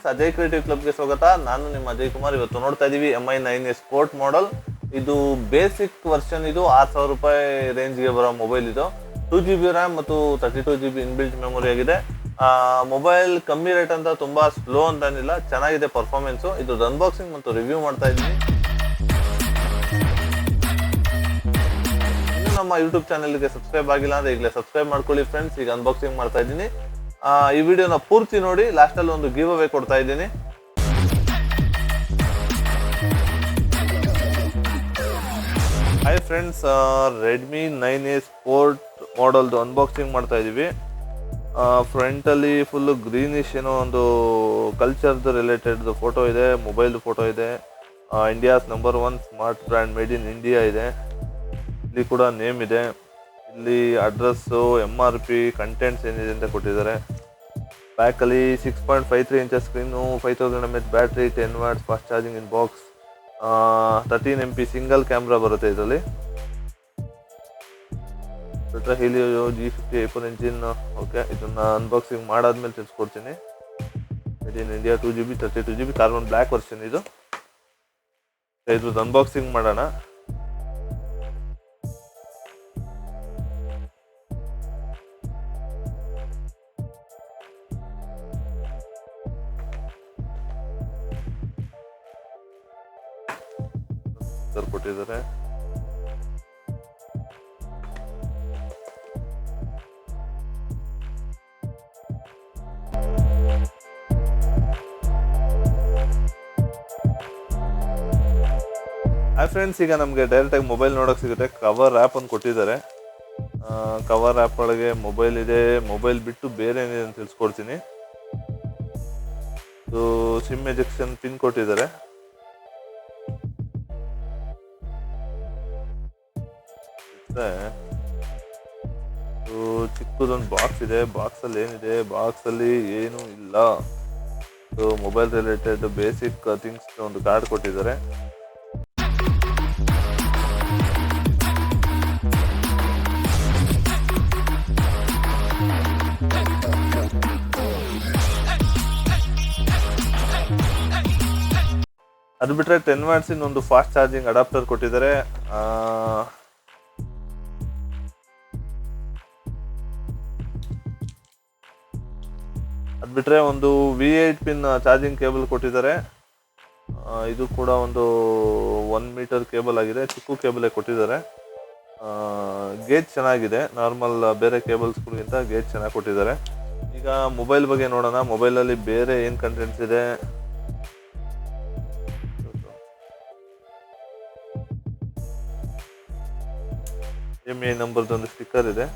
Friends, Ajay creative ಕ್ಲಬ್ಗೆ ಸ್ವಾಗತ. ನಾನು ನಿಮ್ಮ ಅಜಯ್ ಕುಮಾರ್. ಇವತ್ತು ನೋಡ್ತಾ ಇದೀವಿ MI 9A ಸ್ಪೋರ್ಟ್ ಮಾಡೆಲ್. ಇದು ಬೇಸಿಕ್ ವರ್ಷನ್. ಇದು 6000 ರೂಪಾಯಿ ರೇಂಜ್ಗೆ ಬರೋ ಮೊಬೈಲ್. ಇದು 2GB ರ್ಯಾಮ್ ಮತ್ತು 32GB ಇನ್ಬಿಲ್ಟ್ ಮೆಮೊರಿ ಆಗಿದೆ. ಮೊಬೈಲ್ ಕಮ್ಮಿ ರೇಟ್ ಅಂತ ತುಂಬಾ ಸ್ಲೋ ಅಂತಾನಿಲ್ಲ, ಚೆನ್ನಾಗಿದೆ ಪರ್ಫಾರ್ಮೆನ್ಸು. ಇದು ಅನ್ಬಾಕ್ಸಿಂಗ್ ಮತ್ತು ರಿವ್ಯೂ ಮಾಡ್ತಾ ಇದ್ದೀನಿ. ಇನ್ನು ನಮ್ಮ ಯೂಟ್ಯೂಬ್ ಚಾನಲ್ಗೆ ಸಬ್ಸ್ಕ್ರೈಬ್ ಆಗಿಲ್ಲ ಅಂದ್ರೆ ಈಗಲೇ ಸಬ್ಸ್ಕ್ರೈಬ್ ಮಾಡ್ಕೊಳ್ಳಿ ಫ್ರೆಂಡ್ಸ್. ಈಗ ಅನ್ಬಾಕ್ಸಿಂಗ್ ಮಾಡ್ತಾ ಇದ್ದೀನಿ. ಈ ವಿಡಿಯೋನ ಪೂರ್ತಿ ನೋಡಿ. ಲಾಸ್ಟಲ್ಲಿ ಒಂದು ಗಿವ್ ಅವೇ ಕೊಡ್ತಾ ಇದ್ದೀನಿ. Hi friends, Redmi 9A sport ಮಾಡೆಲ್ದು ಅನ್ಬಾಕ್ಸಿಂಗ್ ಮಾಡ್ತಾ ಇದ್ದೀವಿ. ಫ್ರಂಟಲ್ಲಿ ಫುಲ್ಲು ಗ್ರೀನಿಶ್ ಏನೋ ಒಂದು ಕಲ್ಚರ್ದು ರಿಲೇಟೆಡ್ ಫೋಟೋ ಇದೆ, ಮೊಬೈಲ್ದು ಫೋಟೋ ಇದೆ. India's number 1 smart brand made in India ಇದೆ. ಇಲ್ಲಿ ಕೂಡ ನೇಮ್ ಇದೆ. ಇಲ್ಲಿ ಅಡ್ರೆಸ್ಸು, MRP, ಕಂಟೆಂಟ್ಸ್ ಏನಿದೆ ಅಂತ ಕೊಟ್ಟಿದ್ದಾರೆ. ಬ್ಯಾಕಲ್ಲಿ 6.53 inches screen, 5000 mAh battery, 10 watts fast charging in box, 13 MP single camera ಬರುತ್ತೆ ಇದರಲ್ಲಿ. Helio G50 Hyper engine. Okay, ಇದನ್ನ ಅನ್ಬಾಕ್ಸಿಂಗ್ ಮಾಡಾದ್ಮೇಲೆ ತಿಳಿಸ್ಕೊಡ್ತೀನಿ. Made in India 2GB 32GB carbon black version ಇದು. ಇದ್ರದ್ದು ಅನ್ಬಾಕ್ಸಿಂಗ್ ಮಾಡೋಣ. ಕೊಟ್ಟಿದ್ದಾರೆ. ಫ್ರೆಂಡ್ಸ್, ಈಗ ನಮಗೆ ಡೈರೆಕ್ಟಾಗಿ ಮೊಬೈಲ್ ನೋಡೋಕೆ ಸಿಗುತ್ತೆ. ಕವರ್ ಆ್ಯಪ್ ಒಂದು ಕೊಟ್ಟಿದ್ದಾರೆ. ಕವರ್ ಆ್ಯಪ್ ಒಳಗೆ ಮೊಬೈಲ್ ಇದೆ. ಮೊಬೈಲ್ ಬಿಟ್ಟು ಬೇರೆ ಏನಿದೆ ಅಂತ ತಿಳಿಸ್ಕೊಡ್ತೀನಿ. ಇದು ಸಿಮ್ ಎಜೆಕ್ಷನ್ ಪಿನ್ ಕೊಟ್ಟಿದ್ದಾರೆ. ಚಿಕ್ಕದೊಂದು ಬಾಕ್ಸ್ ಇದೆ. ಬಾಕ್ಸಲ್ಲಿ ಏನಿದೆ? ಬಾಕ್ಸಲ್ಲಿ ಏನೂ ಇಲ್ಲ. ಮೊಬೈಲ್ ರಿಲೇಟೆಡ್ ಬೇಸಿಕ್ ಥಿಂಗ್ಸ್ ಒಂದು ಕಾರ್ಡ್ ಕೊಟ್ಟಿದ್ದಾರೆ. ಅದು ಬಿಟ್ಟರೆ 10 ವಾಟ್ಸ್ ಇನ್ನೊಂದು ಫಾಸ್ಟ್ ಚಾರ್ಜಿಂಗ್ ಅಡಾಪ್ಟರ್ ಕೊಟ್ಟಿದ್ದಾರೆ. ಅದು ಬಿಟ್ಟರೆ ಒಂದು V8 ಪಿನ್ ಚಾರ್ಜಿಂಗ್ ಕೇಬಲ್ ಕೊಟ್ಟಿದ್ದಾರೆ. ಇದು ಕೂಡ ಒಂದು 1 ಮೀಟರ್ ಕೇಬಲ್ ಆಗಿದೆ. ಚಿಕ್ಕ ಕೇಬಲೇ ಕೊಟ್ಟಿದ್ದಾರೆ. ಗೇಜ್ ಚೆನ್ನಾಗಿದೆ. ನಾರ್ಮಲ್ ಬೇರೆ ಕೇಬಲ್ಸ್ಗಳಿಗಿಂತ ಗೇಜ್ ಚೆನ್ನಾಗಿ ಕೊಟ್ಟಿದ್ದಾರೆ. ಈಗ ಮೊಬೈಲ್ ಬಗ್ಗೆ ನೋಡೋಣ. ಮೊಬೈಲಲ್ಲಿ ಬೇರೆ ಏನು ಕಂಟೆಂಟ್ಸ್ ಇದೆ? MI ನಂಬರ್ದೊಂದು ಸ್ಟಿಕ್ಕರ್ ಇದೆ.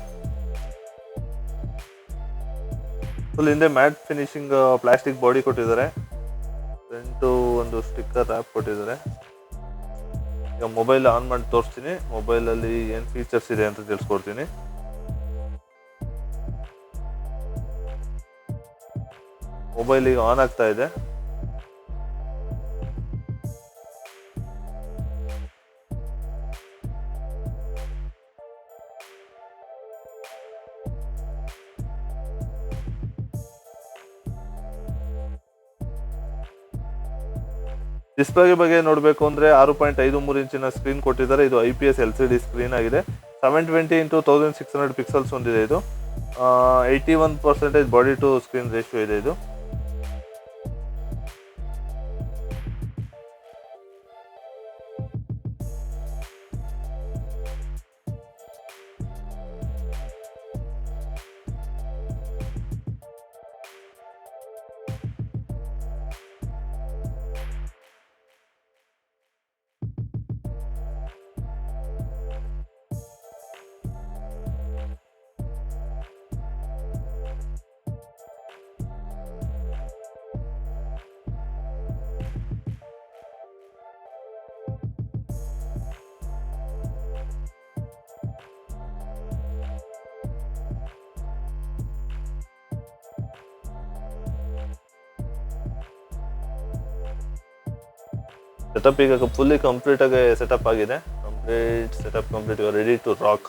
ಫುಲ್ ಹಿಂದೆ ಮ್ಯಾಟ್ ಫಿನಿಶಿಂಗ್ ಪ್ಲಾಸ್ಟಿಕ್ ಬಾಡಿ ಕೊಟ್ಟಿದ್ದಾರೆ. ಫ್ರಂಟು ಒಂದು ಸ್ಟಿಕ್ಕರ್ ರ್ಯಾಪ್ ಕೊಟ್ಟಿದ್ದಾರೆ. ಈಗ ಮೊಬೈಲ್ ಆನ್ ಮಾಡಿ ತೋರಿಸ್ತೀನಿ. ಮೊಬೈಲಲ್ಲಿ ಏನು ಫೀಚರ್ಸ್ ಇದೆ ಅಂತ ತಿಳಿಸ್ಕೊಡ್ತೀನಿ. ಮೊಬೈಲ್ ಈಗ ಆನ್ ಆಗ್ತಾ ಇದೆ. ಡಿಸ್ಪ್ಲೇ ಬಗ್ಗೆ ನೋಡಬೇಕು ಅಂದರೆ 6.53 ಇಂಚಿನ ಸ್ಕ್ರೀನ್ ಕೊಟ್ಟಿದ್ದಾರೆ. ಇದು IPS LCD ಸ್ಕ್ರೀನ್ ಆಗಿದೆ. 720x1600 ಪಿಕ್ಸಲ್ಸ್ ಹೊಂದಿದೆ. ಇದು 81% ಬಾಡಿ ಟು ಸ್ಕ್ರೀನ್ ರೇಷಿಯೋ ಇದೆ. ಇದು ಸೆಟಪ್ ಈಗ ಫುಲ್ಲಿ ಕಂಪ್ಲೀಟ್ ಆಗಿ ಸೆಟಪ್ ಆಗಿದೆ. Complete ready to rock.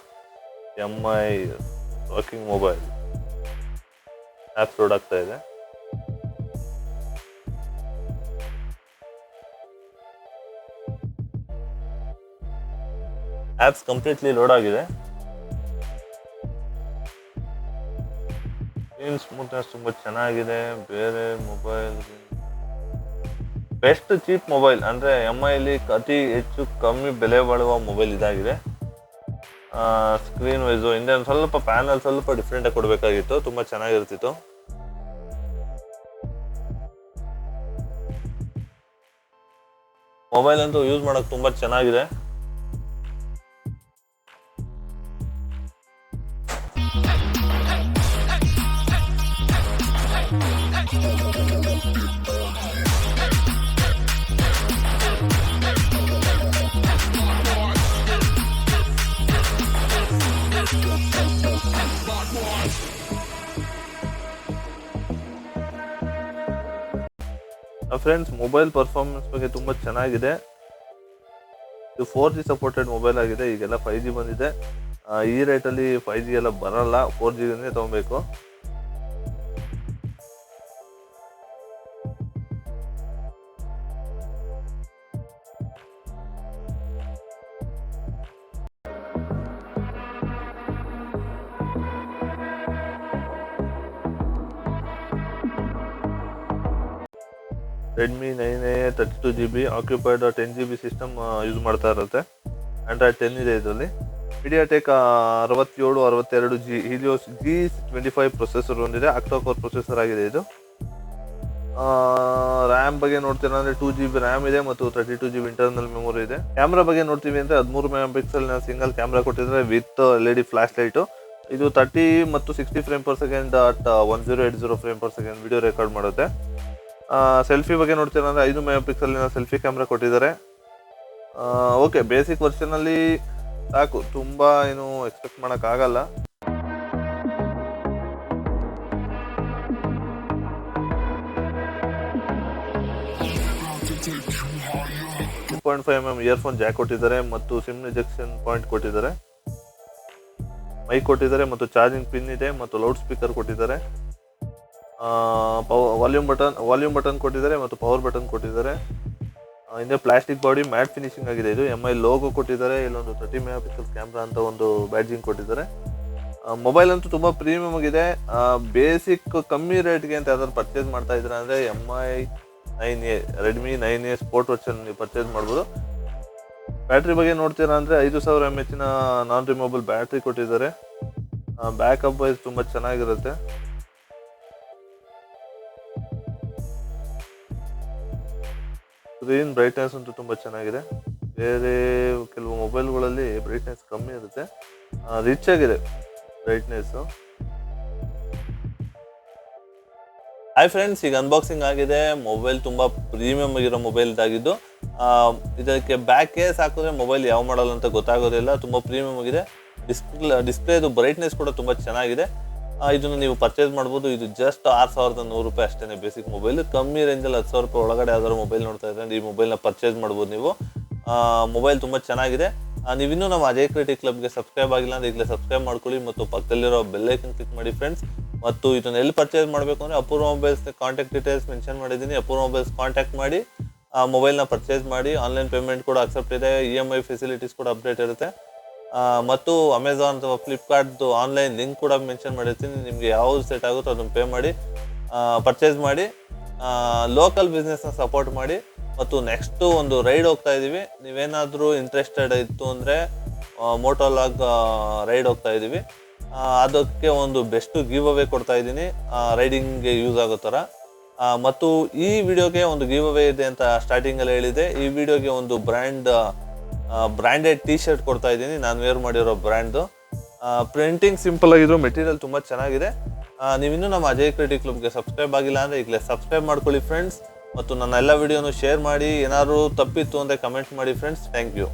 MI mobile app load ಆಗ್ತಾ ಇದೆ. ಆ್ಯಪ್ಸ್ ಕಂಪ್ಲೀಟ್ಲಿ ಲೋಡ್ ಆಗಿದೆ. ಸ್ಕ್ರೀನ್ ಸ್ಮೂತ್ನೆಸ್ ತುಂಬ ಚೆನ್ನಾಗಿದೆ. ಬೇರೆ ಮೊಬೈಲ್ ಬೆಸ್ಟ್ ಚೀಪ್ ಮೊಬೈಲ್ ಅಂದರೆ MIಲಿ ಅತಿ ಹೆಚ್ಚು ಕಮ್ಮಿ ಬೆಲೆ ಬಾಳುವ ಮೊಬೈಲ್ ಇದಾಗಿದೆ. ಸ್ಕ್ರೀನ್ ವೈಸು ಹಿಂದೆ ಒಂದು ಸ್ವಲ್ಪ ಪ್ಯಾನಲ್ ಸ್ವಲ್ಪ ಡಿಫ್ರೆಂಟಾಗಿ ಕೊಡಬೇಕಾಗಿತ್ತು, ತುಂಬ ಚೆನ್ನಾಗಿರ್ತಿತ್ತು. ಮೊಬೈಲ್ ಅಂತೂ ಯೂಸ್ ಮಾಡೋಕೆ ತುಂಬ ಚೆನ್ನಾಗಿದೆ. ಫ್ರೆಂಡ್ಸ್, ಮೊಬೈಲ್ ಪರ್ಫಾರ್ಮೆನ್ಸ್ ಬಗ್ಗೆ ತುಂಬ ಚೆನ್ನಾಗಿದೆ. ಇದು 4G ಸಪೋರ್ಟೆಡ್ ಮೊಬೈಲ್ ಆಗಿದೆ. ಈಗೆಲ್ಲ 5G ಬಂದಿದೆ. ಈ ರೇಟಲ್ಲಿ 5G ಎಲ್ಲ ಬರಲ್ಲ, 4Gನೇ ತೊಗೊಬೇಕು. Redmi 9A 32GB occupied 10GB system use ಮಾಡ್ತಾ ಇರುತ್ತೆ. ಆಂಡ್ರಾಯ್ಡ್ 10 ಇದೆ ಇದರಲ್ಲಿ. MediaTek 6762G Helios G25 processor ಹೊಂದಿದೆ. ಆಕ್ಟಾ-ಕೋರ್ ಪ್ರೊಸೆಸರ್ ಆಗಿದೆ ಇದು. ರ್ಯಾಮ್ ಬಗ್ಗೆ ನೋಡ್ತೀರಾ ಅಂದರೆ 2GB ರ್ಯಾಮ್ ಇದೆ ಮತ್ತು 32GB ಇಂಟರ್ನಲ್ ಮೆಮೊರಿ ಇದೆ. ಕ್ಯಾಮ್ರಾ ಬಗ್ಗೆ ನೋಡ್ತೀವಿ ಅಂದರೆ 13 MP ಸಿಂಗಲ್ ಕ್ಯಾಮ್ರಾ ಕೊಟ್ಟಿದ್ದಾರೆ ವಿತ್ LED ಫ್ಲಾಶ್ ಲೈಟು. ಇದು 30 ಮತ್ತು 60 frame per second at 1080 frame per second video record ಮಾಡುತ್ತೆ. ಸೆಲ್ಫಿ ಬಗ್ಗೆ ನೋಡ್ತೀರಾ ಅಂದರೆ 5 MP ಸೆಲ್ಫಿ ಕ್ಯಾಮ್ರಾ ಕೊಟ್ಟಿದ್ದಾರೆ. ಓಕೆ, ಬೇಸಿಕ್ ವರ್ಷನಲ್ಲಿ ಸಾಕು, ತುಂಬ ಏನು ಎಕ್ಸ್ಪೆಕ್ಟ್ ಮಾಡೋಕ್ಕಾಗಲ್ಲ. 2.5mm ಇಯರ್ಫೋನ್ ಜಾಕ್ ಕೊಟ್ಟಿದ್ದಾರೆ ಮತ್ತು ಸಿಮ್ ಎಜೆಕ್ಷನ್ ಪಾಯಿಂಟ್ ಕೊಟ್ಟಿದ್ದಾರೆ. ಮೈಕ್ ಕೊಟ್ಟಿದ್ದಾರೆ ಮತ್ತು ಚಾರ್ಜಿಂಗ್ ಪಿನ್ ಇದೆ ಮತ್ತು ಲೌಡ್ ಸ್ಪೀಕರ್ ಕೊಟ್ಟಿದ್ದಾರೆ. ವಾಲ್ಯೂಮ್ ಬಟನ್ ಕೊಟ್ಟಿದ್ದಾರೆ ಮತ್ತು ಪವರ್ ಬಟನ್ ಕೊಟ್ಟಿದ್ದಾರೆ. ಹಿಂದೆ ಪ್ಲಾಸ್ಟಿಕ್ ಬಾಡಿ ಮ್ಯಾಟ್ ಫಿನಿಶಿಂಗ್ ಆಗಿದೆ. ಇದು MI ಲೋಗೋ ಕೊಟ್ಟಿದ್ದಾರೆ. ಇಲ್ಲೊಂದು 30 MP ಕ್ಯಾಮ್ರಾ ಅಂತ ಒಂದು ಬ್ಯಾಡ್ಜಿಂಗ್ ಕೊಟ್ಟಿದ್ದಾರೆ. ಮೊಬೈಲ್ ಅಂತೂ ತುಂಬ ಪ್ರೀಮಿಯಮ್ ಆಗಿದೆ. ಬೇಸಿಕ್ ಕಮ್ಮಿ ರೇಟ್ಗೆ ಅಂತ ಯಾವ್ದಾದ್ರು ಪರ್ಚೇಸ್ ಮಾಡ್ತಾ ಇದ್ದೀರಾ ಅಂದರೆ MI 9A Redmi 9A sport ವಾಚನ್ನು ನೀವು ಪರ್ಚೇಸ್ ಮಾಡ್ಬೋದು. ಬ್ಯಾಟ್ರಿ ಬಗ್ಗೆ ನೋಡ್ತೀರಾ ಅಂದರೆ 5000 mAh ನಾನ್ ರಿಮೂವಬಲ್ ಬ್ಯಾಟ್ರಿ ಕೊಟ್ಟಿದ್ದಾರೆ. ಬ್ಯಾಕಪ್ ವೈಸ್ ತುಂಬ ಚೆನ್ನಾಗಿರುತ್ತೆ. ಸ್ಕ್ರೀನ್ ಬ್ರೈಟ್ನೆಸ್ ಅಂತೂ ತುಂಬ ಚೆನ್ನಾಗಿದೆ. ಬೇರೆ ಕೆಲವು ಮೊಬೈಲ್ಗಳಲ್ಲಿ ಬ್ರೈಟ್ನೆಸ್ ಕಮ್ಮಿ ಇರುತ್ತೆ, ರಿಚ್ ಆಗಿದೆ ಬ್ರೈಟ್ನೆಸ್ಸು. ಹಾಯ್ ಫ್ರೆಂಡ್ಸ್, ಈಗ ಅನ್ಬಾಕ್ಸಿಂಗ್ ಆಗಿದೆ. ಮೊಬೈಲ್ ತುಂಬ ಪ್ರೀಮಿಯಮ್ ಆಗಿರೋ ಮೊಬೈಲ್ ಇದಾಗಿದ್ದು, ಇದಕ್ಕೆ ಬ್ಯಾಕ್ ಕೇಸ್ ಹಾಕಿದ್ರೆ ಮೊಬೈಲ್ ಯಾವ ಮಾಡಲ್ ಅಂತ ಗೊತ್ತಾಗೋದಿಲ್ಲ. ತುಂಬ ಪ್ರೀಮಿಯಮ್ ಆಗಿದೆ. ಡಿಸ್ಪ್ಲೇದು ಬ್ರೈಟ್ನೆಸ್ ಕೂಡ ತುಂಬ ಚೆನ್ನಾಗಿದೆ. ಇದನ್ನು ನೀವು ಪರ್ಚೇಸ್ ಮಾಡ್ಬೋದು. ಇದು ಜಸ್ಟ್ 6100 ರೂಪಾಯಿ ಅಷ್ಟೇ ಬೇಸಿಕ್ ಮೊಬೈಲ್. ಕಮ್ಮಿ ರೇಂಜಲ್ಲಿ 10,000 ರೂಪಾಯಿ ಒಳಗಡೆ ಯಾವ್ದಾದ್ರು ಮೊಬೈಲ್ ನೋಡ್ತಾ ಇದ್ರೆ ಈ ಮೊಬೈಲ್ನ ಪರ್ಚೇಸ್ ಮಾಡ್ಬೋದು ನೀವು. ಮೊಬೈಲ್ ತುಂಬ ಚೆನ್ನಾಗಿದೆ. ನೀವಿನ್ನೂ ನಮ್ಮ ಅಜಯ್ ಕ್ರಿಯೇಟಿವ್ ಕ್ಲಬ್ಗೆ ಸಬ್ಸ್ಕ್ರೈಬ್ ಆಗಿಲ್ಲ ಅಂದರೆ ಈಗಲೇ ಸಬ್ಸ್ಕ್ರೈಬ್ ಮಾಡ್ಕೊಳ್ಳಿ ಮತ್ತು ಪಕ್ಕದಲ್ಲಿರೋ ಬೆಲ್ ಐಕನ್ ಕ್ಲಿಕ್ ಮಾಡಿ ಫ್ರೆಂಡ್ಸ್. ಮತ್ತು ಇದನ್ನು ಎಲ್ಲಿ ಪರ್ಚೇಸ್ ಮಾಡಬೇಕು ಅಂದರೆ ಅಪೂರ್ವ ಮೊಬೈಲ್ಸ್ ಕಾಂಟ್ಯಾಕ್ಟ್ ಡೀಟೇಲ್ಸ್ ಮೆನ್ಷನ್ ಮಾಡಿದ್ದೀನಿ. ಅಪೂರ್ವ ಮೊಬೈಲ್ಸ್ ಕಾಂಟ್ಯಾಕ್ಟ್ ಮಾಡಿ ಮೊಬೈಲ್ನ ಪರ್ಚೇಸ್ ಮಾಡಿ. ಆನ್ಲೈನ್ ಪೇಮೆಂಟ್ ಕೂಡ ಅಕ್ಸೆಪ್ಟ್ ಇದೆ. EMI ಫೆಸಿಲಿಟೀಸ್ ಕೂಡ ಅಪ್ಡೇಟ್ ಇರುತ್ತೆ. ಮತ್ತು ಅಮೆಝಾನ್ ಅಥವಾ ಫ್ಲಿಪ್ಕಾರ್ಟ್ದು ಆನ್ಲೈನ್ ಲಿಂಕ್ ಕೂಡ ಮೆನ್ಷನ್ ಮಾಡಿರ್ತೀನಿ. ನಿಮಗೆ ಯಾವುದು ಸೆಟ್ ಆಗುತ್ತೋ ಅದನ್ನು ಪೇ ಮಾಡಿ ಪರ್ಚೇಸ್ ಮಾಡಿ. ಲೋಕಲ್ ಬಿಸ್ನೆಸ್ನ ಸಪೋರ್ಟ್ ಮಾಡಿ. ಮತ್ತು ನೆಕ್ಸ್ಟು ಒಂದು ರೈಡ್ ಹೋಗ್ತಾ ಇದ್ದೀವಿ. ನೀವೇನಾದರೂ ಇಂಟ್ರೆಸ್ಟೆಡ್ ಇತ್ತು ಅಂದರೆ ಮೋಟೋಲಾಗ್ ರೈಡ್ ಹೋಗ್ತಾ ಇದ್ದೀವಿ. ಅದಕ್ಕೆ ಒಂದು ಬೆಸ್ಟ್ ಗಿವ್ ಅವೇ ಕೊಡ್ತಾ ಇದ್ದೀನಿ, ರೈಡಿಂಗ್ಗೆ ಯೂಸ್ ಆಗೋ ಥರ. ಮತ್ತು ಈ ವಿಡಿಯೋಗೆ ಒಂದು ಗಿವ್ ಅವೇ ಇದೆ ಅಂತ ಸ್ಟಾರ್ಟಿಂಗಲ್ಲಿ ಹೇಳಿದೆ. ಈ ವಿಡಿಯೋಗೆ ಒಂದು ಬ್ರ್ಯಾಂಡೆಡ್ ಟೀ ಶರ್ಟ್ ಕೊಡ್ತಾ ಇದ್ದೀನಿ, ನಾನು ವೇರ್ ಮಾಡಿರೋ ಬ್ರ್ಯಾಂಡ್ದು. ಪ್ರಿಂಟಿಂಗ್ ಸಿಂಪಲ್ ಆಗಿದ್ರು, ಮೆಟೀರಿಯಲ್ ತುಂಬ ಚೆನ್ನಾಗಿದೆ. ನೀವಿನ್ನೂ ನಮ್ಮ ಅಜಯ್ ಕ್ರಿಯೇಟಿವ್ ಕ್ಲಬ್ಗೆ ಸಬ್ಸ್ಕ್ರೈಬ್ ಆಗಿಲ್ಲ ಅಂದರೆ ಈಗಲೇ ಸಬ್ಸ್ಕ್ರೈಬ್ ಮಾಡ್ಕೊಳ್ಳಿ ಫ್ರೆಂಡ್ಸ್. ಮತ್ತು ನನ್ನ ಎಲ್ಲ ವಿಡಿಯೋನು ಶೇರ್ ಮಾಡಿ. ಏನಾದರೂ ತಪ್ಪಿತ್ತು ಅಂದರೆ ಕಮೆಂಟ್ ಮಾಡಿ ಫ್ರೆಂಡ್ಸ್. Thank you.